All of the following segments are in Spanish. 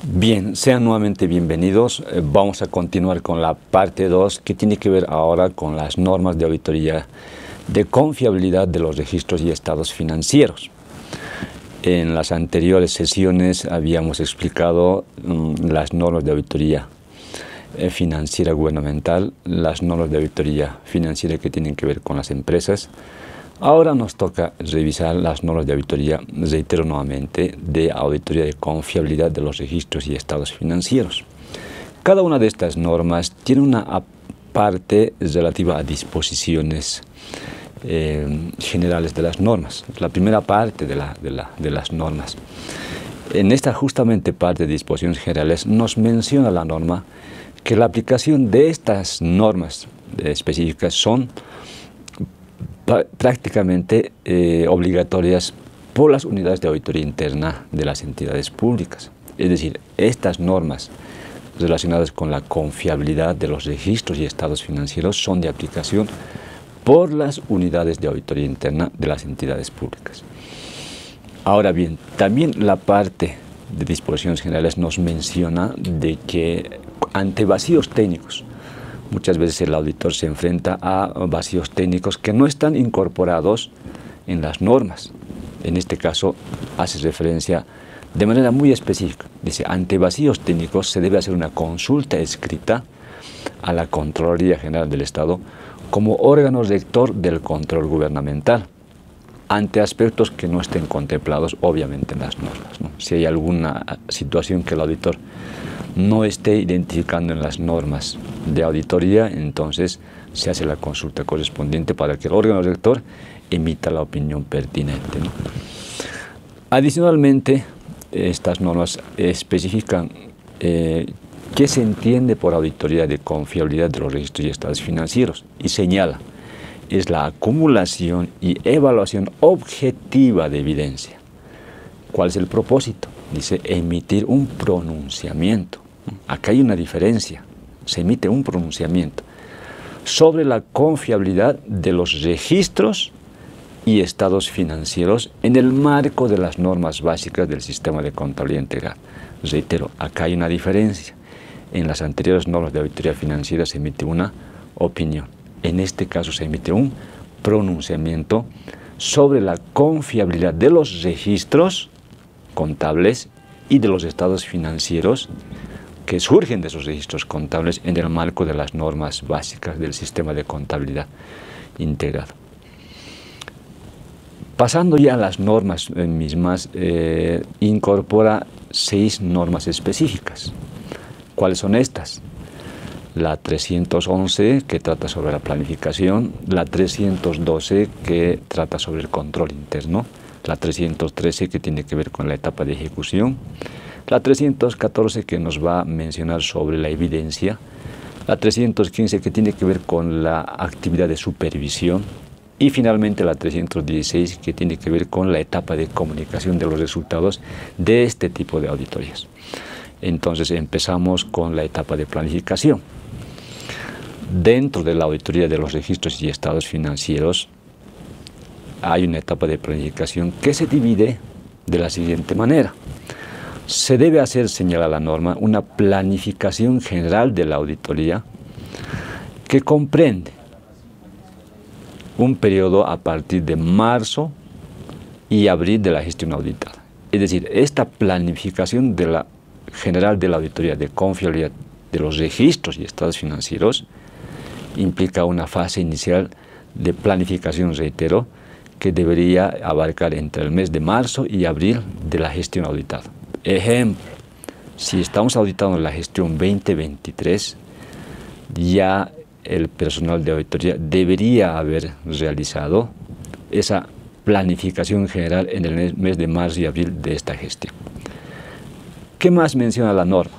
Bien, sean nuevamente bienvenidos. Vamos a continuar con la parte 2, que tiene que ver ahora con las normas de auditoría de confiabilidad de los registros y estados financieros. En las anteriores sesiones habíamos explicado las normas de auditoría financiera gubernamental, las normas de auditoría financiera que tienen que ver con las empresas. Ahora nos toca revisar las normas de auditoría, reitero nuevamente, de auditoría de confiabilidad de los registros y estados financieros. Cada una de estas normas tiene una parte relativa a disposiciones generales de las normas, la primera parte de las normas. En esta justamente parte de disposiciones generales nos menciona la norma que la aplicación de estas normas específicas son prácticamente obligatorias por las unidades de auditoría interna de las entidades públicas. Es decir, estas normas relacionadas con la confiabilidad de los registros y estados financieros son de aplicación por las unidades de auditoría interna de las entidades públicas. Ahora bien, también la parte de disposiciones generales nos menciona de que ante vacíos técnicos, muchas veces el auditor se enfrenta a vacíos técnicos que no están incorporados en las normas. En este caso hace referencia de manera muy específica. Dice, ante vacíos técnicos se debe hacer una consulta escrita a la Contraloría General del Estado como órgano rector del control gubernamental, ante aspectos que no estén contemplados obviamente en las normas, ¿no? Si hay alguna situación que el auditor no esté identificando en las normas de auditoría, entonces se hace la consulta correspondiente para que el órgano rector emita la opinión pertinente, ¿no? Adicionalmente, estas normas especifican qué se entiende por auditoría de confiabilidad de los registros y estados financieros y señala, es la acumulación y evaluación objetiva de evidencia. ¿Cuál es el propósito? Dice, emitir un pronunciamiento. Acá hay una diferencia, se emite un pronunciamiento sobre la confiabilidad de los registros y estados financieros en el marco de las normas básicas del sistema de contabilidad integral. Reitero, acá hay una diferencia. En las anteriores normas de auditoría financiera se emite una opinión. En este caso se emite un pronunciamiento sobre la confiabilidad de los registros contables y de los estados financieros que surgen de esos registros contables en el marco de las normas básicas del sistema de contabilidad integrado. Pasando ya a las normas mismas, incorpora 6 normas específicas. ¿Cuáles son estas? La 311, que trata sobre la planificación, la 312, que trata sobre el control interno, la 313, que tiene que ver con la etapa de ejecución, la 314, que nos va a mencionar sobre la evidencia, la 315, que tiene que ver con la actividad de supervisión, y finalmente la 316, que tiene que ver con la etapa de comunicación de los resultados de este tipo de auditorías. Entonces empezamos con la etapa de planificación. Dentro de la auditoría de los registros y estados financieros hay una etapa de planificación que se divide de la siguiente manera. Se debe hacer, señala la norma, una planificación general de la auditoría que comprende un periodo a partir de marzo y abril de la gestión auditada. Es decir, esta planificación general de la auditoría de confiabilidad de los registros y estados financieros implica una fase inicial de planificación, reitero, que debería abarcar entre el mes de marzo y abril de la gestión auditada. Ejemplo, si estamos auditando la gestión 2023, ya el personal de auditoría debería haber realizado esa planificación general en el mes de marzo y abril de esta gestión. ¿Qué más menciona la norma?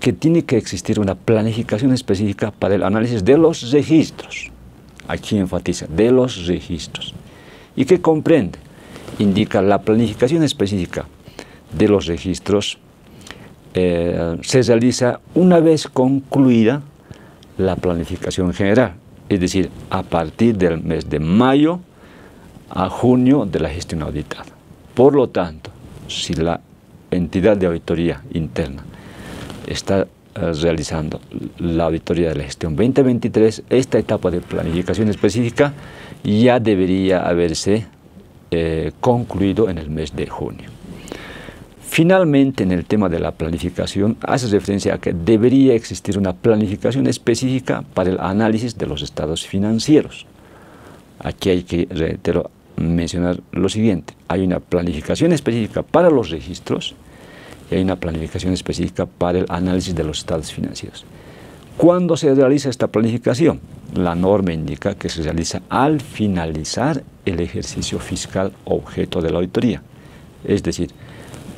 Que tiene que existir una planificación específica para el análisis de los registros. Aquí enfatiza, de los registros. ¿Y qué comprende? Indica la planificación específica de los registros se realiza una vez concluida la planificación general, es decir, a partir del mes de mayo a junio de la gestión auditada. Por lo tanto, si la entidad de auditoría interna está realizando la auditoría de la gestión 2023, esta etapa de planificación específica ya debería haberse concluido en el mes de junio. Finalmente, en el tema de la planificación, hace referencia a que debería existir una planificación específica para el análisis de los estados financieros. Aquí hay que, reitero, mencionar lo siguiente: hay una planificación específica para los registros y hay una planificación específica para el análisis de los estados financieros. ¿Cuándo se realiza esta planificación? La norma indica que se realiza al finalizar el ejercicio fiscal objeto de la auditoría. Es decir,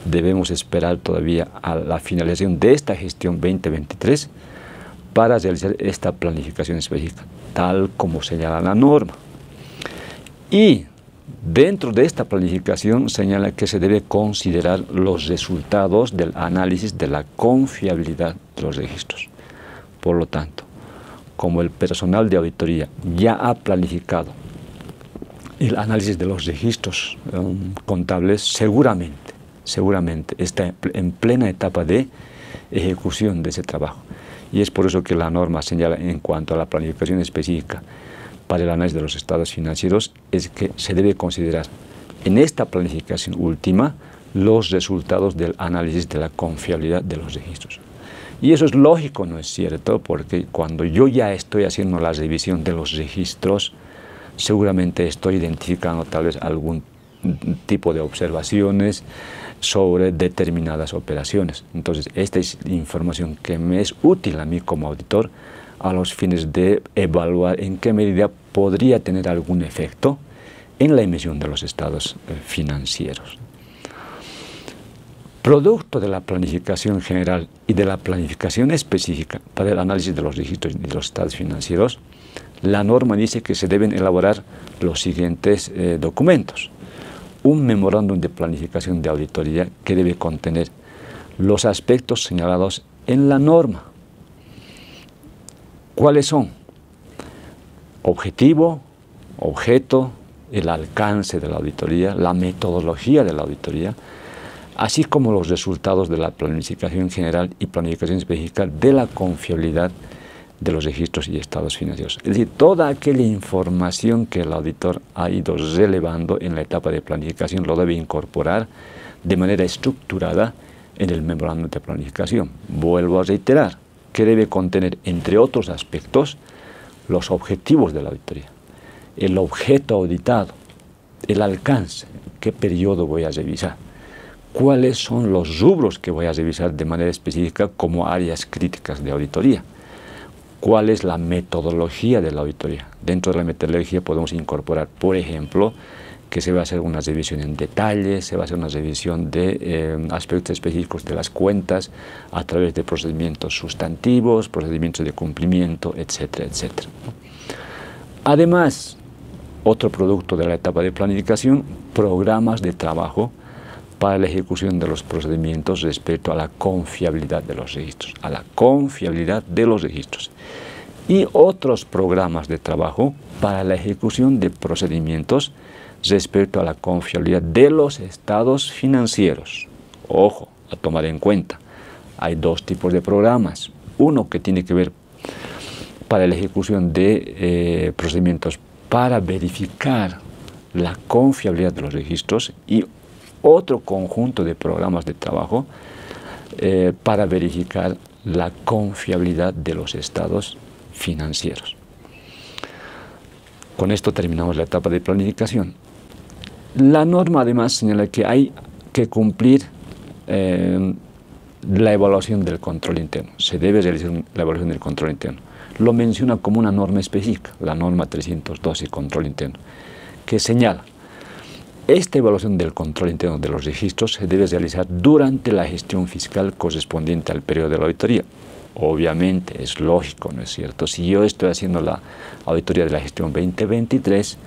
debemos esperar todavía a la finalización de esta gestión 2023 para realizar esta planificación específica, tal como señala la norma. Y dentro de esta planificación señala que se debe considerar los resultados del análisis de la confiabilidad de los registros. Por lo tanto, como el personal de auditoría ya ha planificado el análisis de los registros contables, seguramente está en plena etapa de ejecución de ese trabajo. Y es por eso que la norma señala, en cuanto a la planificación específica para el análisis de los estados financieros, es que se debe considerar en esta planificación última los resultados del análisis de la confiabilidad de los registros. Y eso es lógico, ¿no es cierto? Porque cuando yo ya estoy haciendo la revisión de los registros, seguramente estoy identificando tal vez algún tipo de observaciones sobre determinadas operaciones. Entonces, esta es información que me es útil a mí como auditor a los fines de evaluar en qué medida podría tener algún efecto en la emisión de los estados financieros. Producto de la planificación general y de la planificación específica para el análisis de los registros y de los estados financieros, la norma dice que se deben elaborar los siguientes documentos. Un memorándum de planificación de auditoría que debe contener los aspectos señalados en la norma. ¿Cuáles son? Objetivo, objeto, el alcance de la auditoría, la metodología de la auditoría, así como los resultados de la planificación general y planificación específica de la confiabilidad de los registros y estados financieros. Es decir, toda aquella información que el auditor ha ido relevando en la etapa de planificación lo debe incorporar de manera estructurada en el memorándum de planificación. Vuelvo a reiterar que debe contener, entre otros aspectos, los objetivos de la auditoría, el objeto auditado, el alcance, qué periodo voy a revisar, cuáles son los rubros que voy a revisar de manera específica como áreas críticas de auditoría, cuál es la metodología de la auditoría. Dentro de la metodología podemos incorporar, por ejemplo, que se va a hacer una revisión en detalle, se va a hacer una revisión de aspectos específicos de las cuentas a través de procedimientos sustantivos, procedimientos de cumplimiento, etcétera, etcétera. Además, otro producto de la etapa de planificación, programas de trabajo para la ejecución de los procedimientos respecto a la confiabilidad de los registros, y otros programas de trabajo para la ejecución de procedimientos respecto a la confiabilidad de los estados financieros. Ojo, a tomar en cuenta, hay dos tipos de programas. Uno que tiene que ver para la ejecución de procedimientos para verificar la confiabilidad de los registros y otro conjunto de programas de trabajo para verificar la confiabilidad de los estados financieros. Con esto terminamos la etapa de planificación. La norma además señala que hay que cumplir la evaluación del control interno. Se debe realizar la evaluación del control interno. Lo menciona como una norma específica, la norma 312, control interno, que señala: esta evaluación del control interno de los registros se debe realizar durante la gestión fiscal correspondiente al periodo de la auditoría. Obviamente, es lógico, ¿no es cierto? Si yo estoy haciendo la auditoría de la gestión 2023,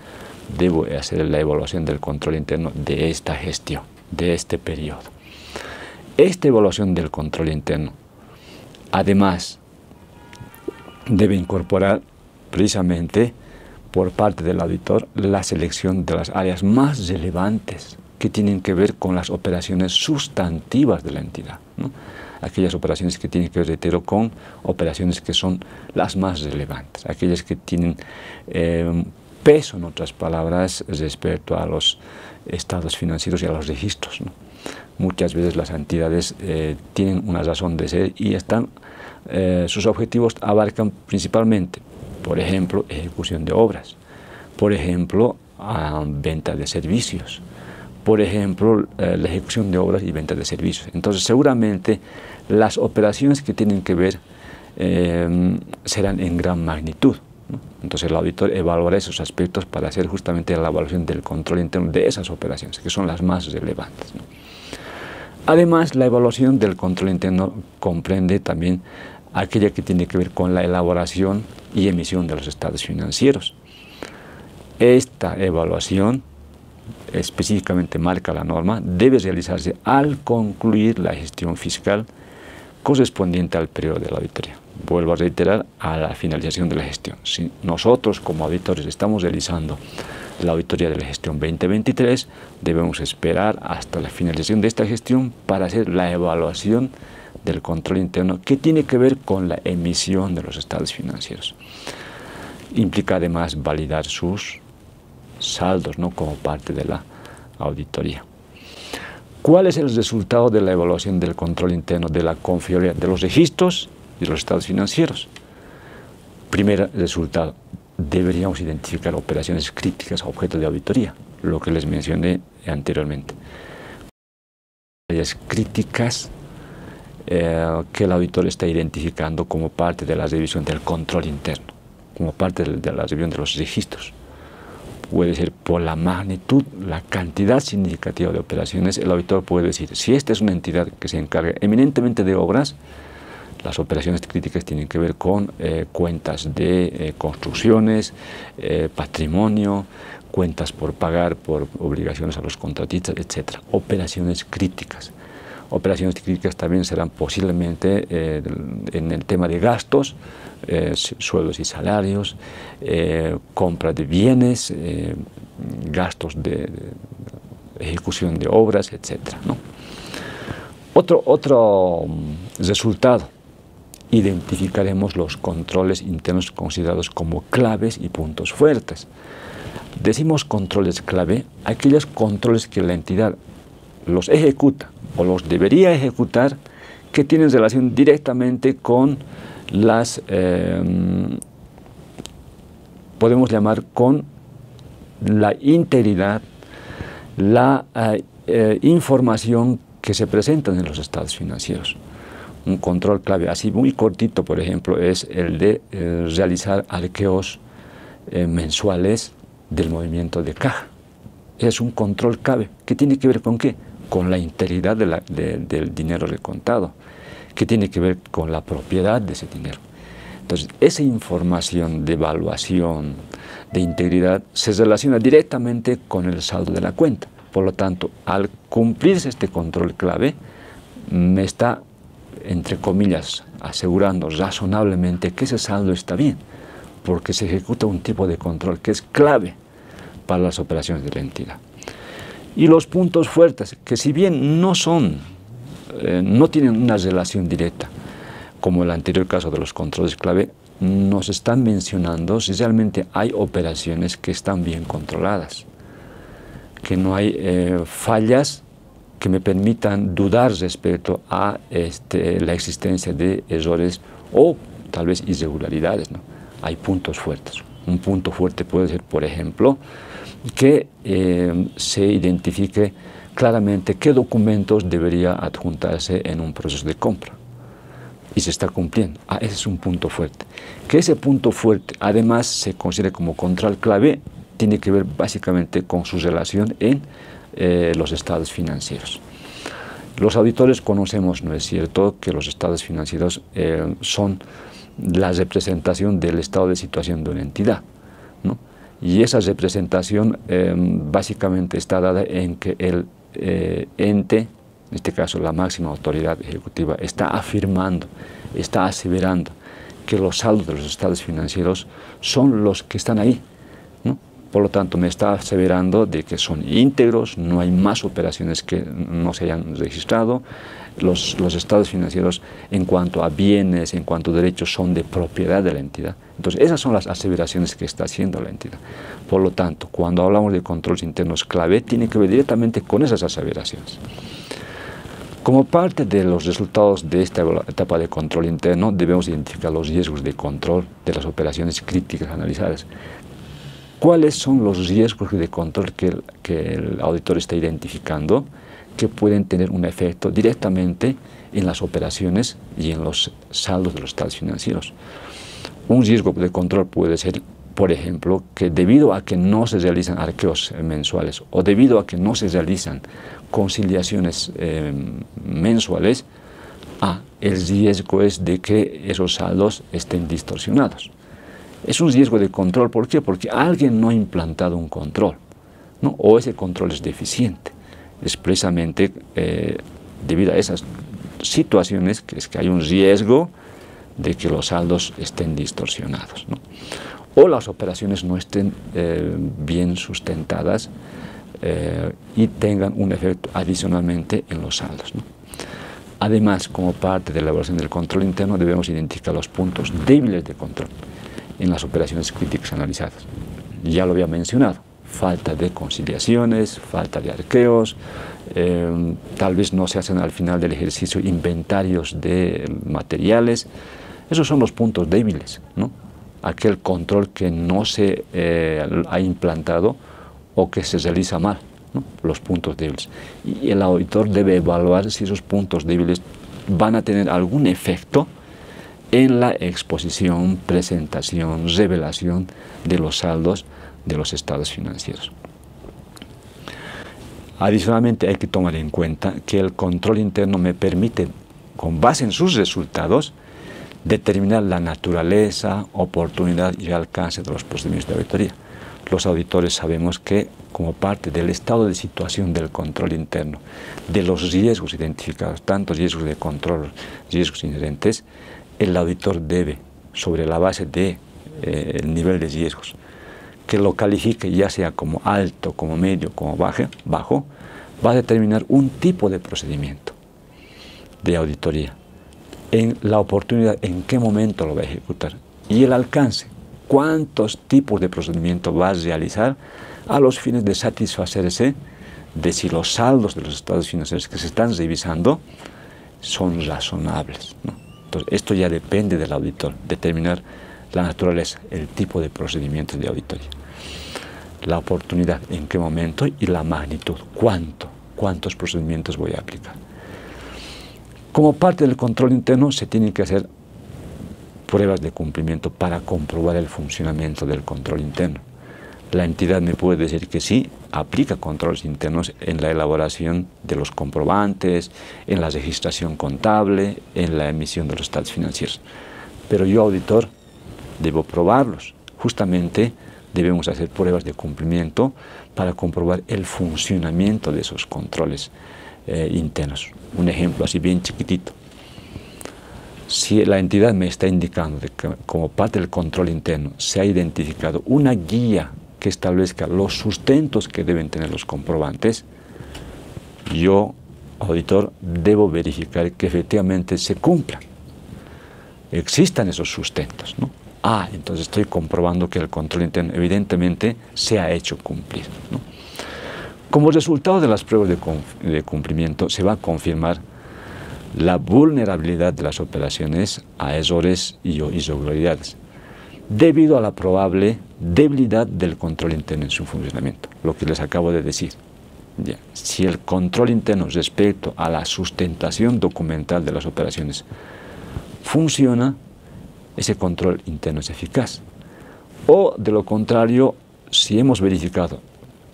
debo hacer la evaluación del control interno de esta gestión, de este periodo. Esta evaluación del control interno, además, debe incorporar precisamente por parte del auditor la selección de las áreas más relevantes que tienen que ver con las operaciones sustantivas de la entidad, ¿no? Aquellas operaciones que tienen que ver, reitero, con operaciones que son las más relevantes, aquellas que tienen peso, en otras palabras, respecto a los estados financieros y a los registros, ¿no? Muchas veces las entidades tienen una razón de ser y sus objetivos abarcan principalmente, por ejemplo, ejecución de obras, por ejemplo, venta de servicios, por ejemplo, la ejecución de obras y venta de servicios. Entonces, seguramente las operaciones que tienen que ver serán en gran magnitud, ¿no? Entonces, el auditor evaluará esos aspectos para hacer justamente la evaluación del control interno de esas operaciones, que son las más relevantes, ¿no? Además, la evaluación del control interno comprende también aquella que tiene que ver con la elaboración y emisión de los estados financieros. Esta evaluación, específicamente marca la norma, debe realizarse al concluir la gestión fiscal correspondiente al periodo de la auditoría. Vuelvo a reiterar, a la finalización de la gestión. Si nosotros como auditores estamos realizando la auditoría de la gestión 2023, debemos esperar hasta la finalización de esta gestión para hacer la evaluación del control interno que tiene que ver con la emisión de los estados financieros. Implica además validar sus saldos, ¿no?, como parte de la auditoría. ¿Cuál es el resultado de la evaluación del control interno de la confiabilidad de los registros y los estados financieros? Primer resultado, deberíamos identificar operaciones críticas a objeto de auditoría, lo que les mencioné anteriormente. Áreas críticas que el auditor está identificando como parte de la revisión del control interno, como parte de la revisión de los registros. Puede ser por la magnitud, la cantidad significativa de operaciones. El auditor puede decir, si esta es una entidad que se encarga eminentemente de obras, las operaciones críticas tienen que ver con cuentas de construcciones, patrimonio, cuentas por pagar, por obligaciones a los contratistas, etc. Operaciones críticas. Operaciones críticas también serán posiblemente en el tema de gastos, sueldos y salarios, compra de bienes, gastos de ejecución de obras, etc., ¿no? Otro resultado, identificaremos los controles internos considerados como claves y puntos fuertes. Decimos controles clave, aquellos controles que la entidad los ejecuta o los debería ejecutar, que tienen relación directamente con las, podemos llamar, con la integridad, la información que se presentan en los estados financieros. Un control clave, así muy cortito, por ejemplo, es el de realizar arqueos mensuales del movimiento de caja. Es un control clave. ¿Qué tiene que ver con qué? Con la integridad del dinero recontado, que tiene que ver con la propiedad de ese dinero. Entonces, esa información de evaluación, de integridad, se relaciona directamente con el saldo de la cuenta. Por lo tanto, al cumplirse este control clave, me está, entre comillas, asegurando razonablemente que ese saldo está bien, porque se ejecuta un tipo de control que es clave para las operaciones de la entidad. Y los puntos fuertes, que si bien no tienen una relación directa, como el anterior caso de los controles clave, nos están mencionando si realmente hay operaciones que están bien controladas, que no hay fallas que me permitan dudar respecto a la existencia de errores o tal vez irregularidades, ¿no? Hay puntos fuertes. Un punto fuerte puede ser, por ejemplo, que se identifique claramente qué documentos debería adjuntarse en un proceso de compra y se está cumpliendo. Ese es un punto fuerte. Que ese punto fuerte además se considere como control clave tiene que ver básicamente con su relación en los estados financieros. Los auditores conocemos, ¿no es cierto?, que los estados financieros son la representación del estado de situación de una entidad, ¿no? Y esa representación básicamente está dada en que el ente en este caso la máxima autoridad ejecutiva, está afirmando, está aseverando que los saldos de los estados financieros son los que están ahí, ¿no? Por lo tanto, me está aseverando de que son íntegros, no hay más operaciones que no se hayan registrado, los estados financieros en cuanto a bienes, en cuanto a derechos, son de propiedad de la entidad. Entonces, esas son las aseveraciones que está haciendo la entidad. Por lo tanto, cuando hablamos de controles internos clave, tiene que ver directamente con esas aseveraciones. Como parte de los resultados de esta etapa de control interno, debemos identificar los riesgos de control de las operaciones críticas analizadas. ¿Cuáles son los riesgos de control que el auditor está identificando que pueden tener un efecto directamente en las operaciones y en los saldos de los estados financieros? Un riesgo de control puede ser, por ejemplo, que debido a que no se realizan arqueos mensuales o debido a que no se realizan conciliaciones mensuales, el riesgo es de que esos saldos estén distorsionados. Es un riesgo de control, ¿por qué? Porque alguien no ha implantado un control, ¿no? O ese control es deficiente. Es precisamente debido a esas situaciones que es que hay un riesgo de que los saldos estén distorsionados, ¿no? O las operaciones no estén bien sustentadas y tengan un efecto adicionalmente en los saldos, ¿no? Además, como parte de la elaboración del control interno, debemos identificar los puntos débiles de control en las operaciones críticas analizadas. Ya lo había mencionado, falta de conciliaciones, falta de arqueos, tal vez no se hacen al final del ejercicio inventarios de materiales. Esos son los puntos débiles, ¿no? Aquel control que no se ha implantado o que se realiza mal, ¿no? Los puntos débiles. Y el auditor debe evaluar si esos puntos débiles van a tener algún efecto en la exposición, presentación, revelación de los saldos de los estados financieros. Adicionalmente, hay que tomar en cuenta que el control interno me permite, con base en sus resultados, determinar la naturaleza, oportunidad y alcance de los procedimientos de auditoría. Los auditores sabemos que, como parte del estado de situación del control interno, de los riesgos identificados, tanto riesgos de control, riesgos inherentes, el auditor debe, sobre la base del nivel de riesgos, que lo califique ya sea como alto, como medio, como bajo, va a determinar un tipo de procedimiento de auditoría, en la oportunidad, en qué momento lo va a ejecutar y el alcance, cuántos tipos de procedimiento va a realizar a los fines de satisfacerse de si los saldos de los estados financieros que se están revisando son razonables, ¿no? Entonces, esto ya depende del auditor, determinar la naturaleza, el tipo de procedimientos de auditoría, la oportunidad, en qué momento y la magnitud, cuántos procedimientos voy a aplicar. Como parte del control interno se tienen que hacer pruebas de cumplimiento para comprobar el funcionamiento del control interno. La entidad me puede decir que sí, aplica controles internos en la elaboración de los comprobantes, en la registración contable, en la emisión de los estados financieros. Pero yo, auditor, debo probarlos. Justamente debemos hacer pruebas de cumplimiento para comprobar el funcionamiento de esos controles internos. Un ejemplo así bien chiquitito. Si la entidad me está indicando que como parte del control interno se ha identificado una guía que establezca los sustentos que deben tener los comprobantes, yo, auditor, debo verificar que efectivamente se cumplan, existan esos sustentos, ¿no? Entonces estoy comprobando que el control interno evidentemente se ha hecho cumplir, ¿no? Como resultado de las pruebas de cumplimiento se va a confirmar la vulnerabilidad de las operaciones a errores y irregularidades, debido a la probable debilidad del control interno en su funcionamiento, lo que les acabo de decir. Ya, si el control interno respecto a la sustentación documental de las operaciones funciona, ese control interno es eficaz. O, de lo contrario, si hemos verificado,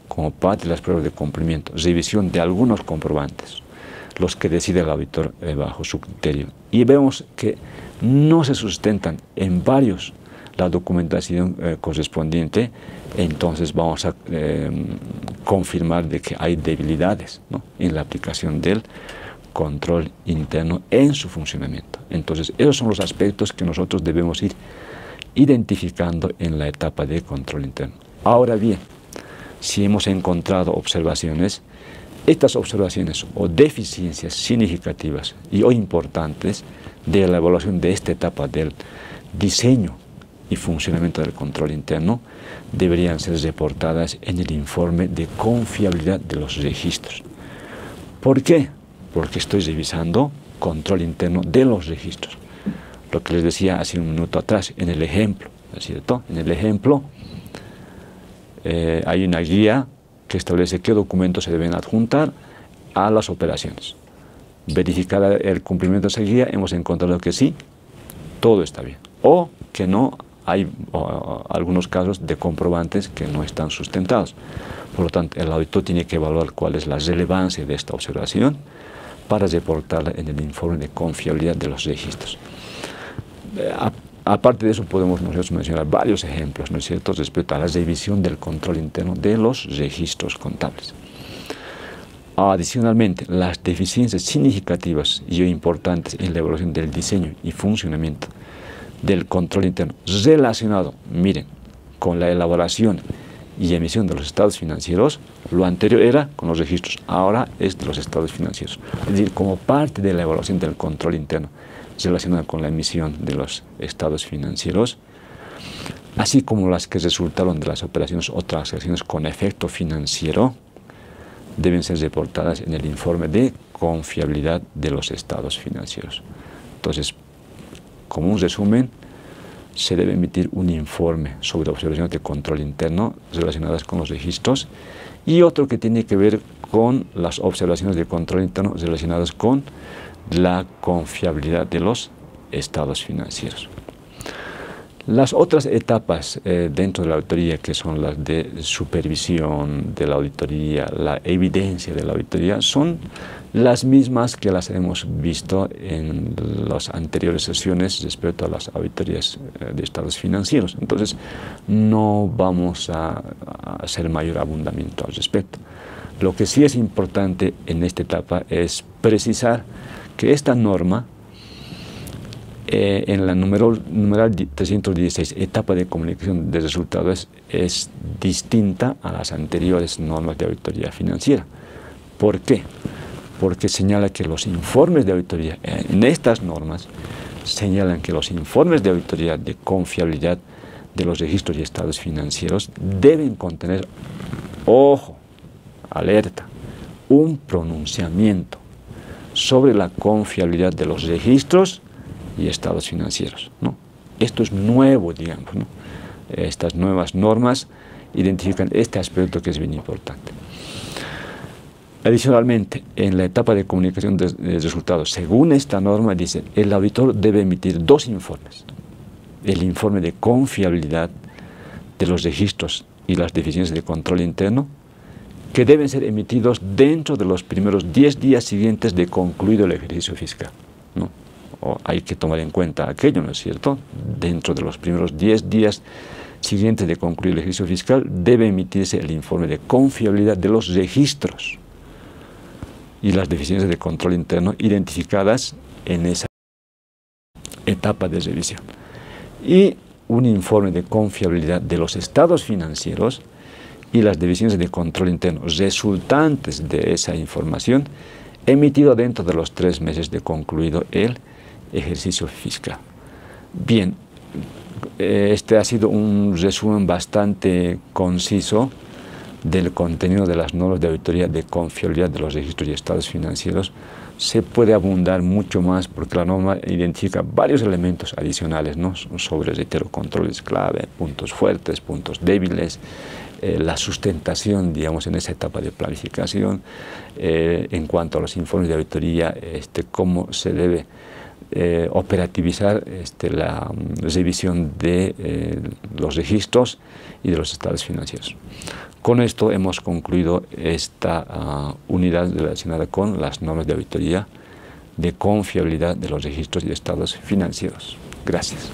como parte de las pruebas de cumplimiento, revisión de algunos comprobantes, los que decide el auditor bajo su criterio, y vemos que no se sustentan en varios la documentación correspondiente, entonces vamos a confirmar de que hay debilidades, ¿no?, en la aplicación del control interno en su funcionamiento. Entonces, esos son los aspectos que nosotros debemos ir identificando en la etapa de control interno. Ahora bien, si hemos encontrado observaciones, estas observaciones o deficiencias significativas o importantes de la evaluación de esta etapa del diseño y funcionamiento del control interno deberían ser reportadas en el informe de confiabilidad de los registros. ¿Por qué? Porque estoy revisando control interno de los registros. Lo que les decía hace un minuto atrás en el ejemplo, ¿no es cierto? En el ejemplo hay una guía que establece qué documentos se deben adjuntar a las operaciones. Verificada el cumplimiento de esa guía, hemos encontrado que sí, todo está bien. O que no, hay algunos casos de comprobantes que no están sustentados. Por lo tanto, el auditor tiene que evaluar cuál es la relevancia de esta observación para reportarla en el informe de confiabilidad de los registros. Aparte de eso, podemos nosotros mencionar varios ejemplos, ¿no es cierto?, respecto a la revisión del control interno de los registros contables. Adicionalmente, las deficiencias significativas y importantes en la evaluación del diseño y funcionamiento del control interno relacionado, miren, con la elaboración y emisión de los estados financieros. Lo anterior era con los registros, ahora es de los estados financieros. Es decir, como parte de la evaluación del control interno relacionada con la emisión de los estados financieros, así como las que resultaron de las operaciones o transacciones con efecto financiero, deben ser reportadas en el informe de confiabilidad de los estados financieros. Entonces, como un resumen, se debe emitir un informe sobre observaciones de control interno relacionadas con los registros y otro que tiene que ver con las observaciones de control interno relacionadas con la confiabilidad de los estados financieros. Las otras etapas dentro de la auditoría, que son las de supervisión de la auditoría, la evidencia de la auditoría, son las mismas que las hemos visto en las anteriores sesiones respecto a las auditorías de estados financieros. Entonces, no vamos a hacer mayor abundamiento al respecto. Lo que sí es importante en esta etapa es precisar que esta norma, en la numeral 316, etapa de comunicación de resultados, es distinta a las anteriores normas de auditoría financiera. ¿Por qué? Porque señala que los informes de auditoría, en estas normas, señalan que los informes de auditoría de confiabilidad de los registros y estados financieros deben contener, ojo, alerta, un pronunciamiento sobre la confiabilidad de los registros y estados financieros, ¿no? Esto es nuevo, digamos, ¿no? Estas nuevas normas identifican este aspecto que es bien importante. Adicionalmente, en la etapa de comunicación de resultados, según esta norma, dice, el auditor debe emitir dos informes. El informe de confiabilidad de los registros y las deficiencias de control interno, que deben ser emitidos dentro de los primeros 10 días siguientes de concluido el ejercicio fiscal, ¿no? Hay que tomar en cuenta aquello, ¿no es cierto? Dentro de los primeros 10 días siguientes de concluir el ejercicio fiscal debe emitirse el informe de confiabilidad de los registros y las deficiencias de control interno identificadas en esa etapa de revisión. Y un informe de confiabilidad de los estados financieros y las deficiencias de control interno resultantes de esa información emitido dentro de los 3 meses de concluido el ejercicio fiscal. Bien, este ha sido un resumen bastante conciso del contenido de las normas de auditoría de confiabilidad de los registros y estados financieros. Se puede abundar mucho más porque la norma identifica varios elementos adicionales, ¿no? Sobre, reitero, controles clave, puntos fuertes, puntos débiles, la sustentación, digamos, en esa etapa de planificación, en cuanto a los informes de auditoría, cómo se debe operativizar la revisión de los registros y de los estados financieros. Con esto hemos concluido esta unidad relacionada con las normas de auditoría de confiabilidad de los registros y estados financieros. Gracias.